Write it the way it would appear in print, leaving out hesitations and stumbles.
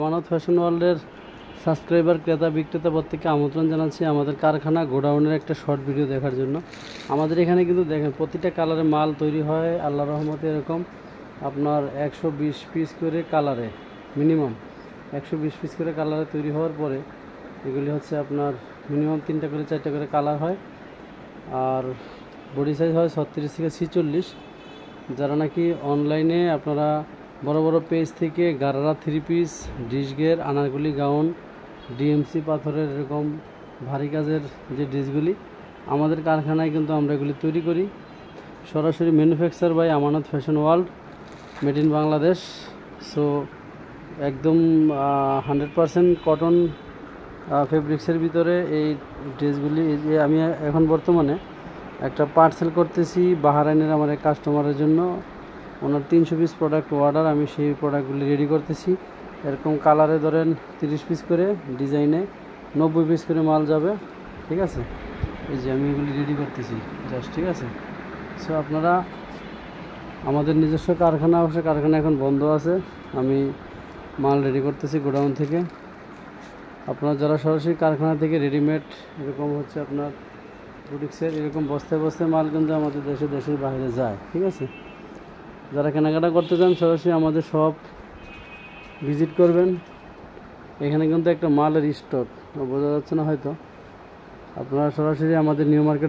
আমানত ফ্যাশন ওয়ার্ল্ডের সাবস্ক্রাইবার ক্রেতা বিক্রেতা প্রত্যেককে আমন্ত্রণ জানাচ্ছি আমাদের কারখানা গোডাউনের একটা শর্ট ভিডিও দেখার জন্য। আমাদের এখানে কিন্তু দেখেন প্রতিটা কালারে মাল তৈরি হয় আল্লাহর রহমতে। এরকম আপনার 120 পিস করে কালারে, মিনিমাম 120 পিস করে কালারে তৈরি হওয়ার পরে এগুলি হচ্ছে আপনার মিনিমাম 3টা করে 4টা করে কালার হয়। আর বডি সাইজ হয় 36 থেকে 46। যারা নাকি অনলাইনে আপনারা বড় বড় পেজ থেকে গারারা 3 পিস, ডিশগের, আনারগুলি গাউন, ডিএমসি পাথরের এরকম ভারী কাজের যে ড্রেসগুলি আমাদের কারখানায় কিন্তু আমরা এগুলি তৈরি করি। সরাসরি ম্যানুফ্যাকচার বাই আমানত fashion world, made in Bangladesh. So একদম 100% কটন ফেব্রিক্সের ভিতরে এই ড্রেসগুলি। এই যে আমি এখন বর্তমানে একটা পার্সেল করতেছি বাহারাইনের আমার এক কাস্টমারের জন্য। ওনার 300 পিস প্রোডাক্ট অর্ডার, আমি সেই প্রোডাক্টগুলি রেডি করতেছি। এরকম কালারে ধরেন 30 পিস করে, ডিজাইনে 90 পিস করে মাল যাবে। ঠিক আছে, এই যে আমি এগুলি রেডি করতেছি জাস্ট। ঠিক আছে, সো আপনারা আমাদের নিজস্ব কারখানা, অবশ্য কারখানা এখন বন্ধ আছে, আমি মাল রেডি করতেছি গোডাউন থেকে। আপনারা যারা সরাসরি কারখানা থেকে রেডিমেড এরকম হচ্ছে আপনার বুটিক্সের এরকম বস্তায় বস্তায় মাল কিন্তু আমাদের দেশের বাইরে যায়। ঠিক আছে, যারা কেনাকাটা করতে চান সরাসরি আমাদের শপ ভিজিট করবেন। এখানে কিন্তু একটা মালের স্টক বোঝা যাচ্ছে না হয়তো, আপনারা সরাসরি আমাদের নিউ মার্কেট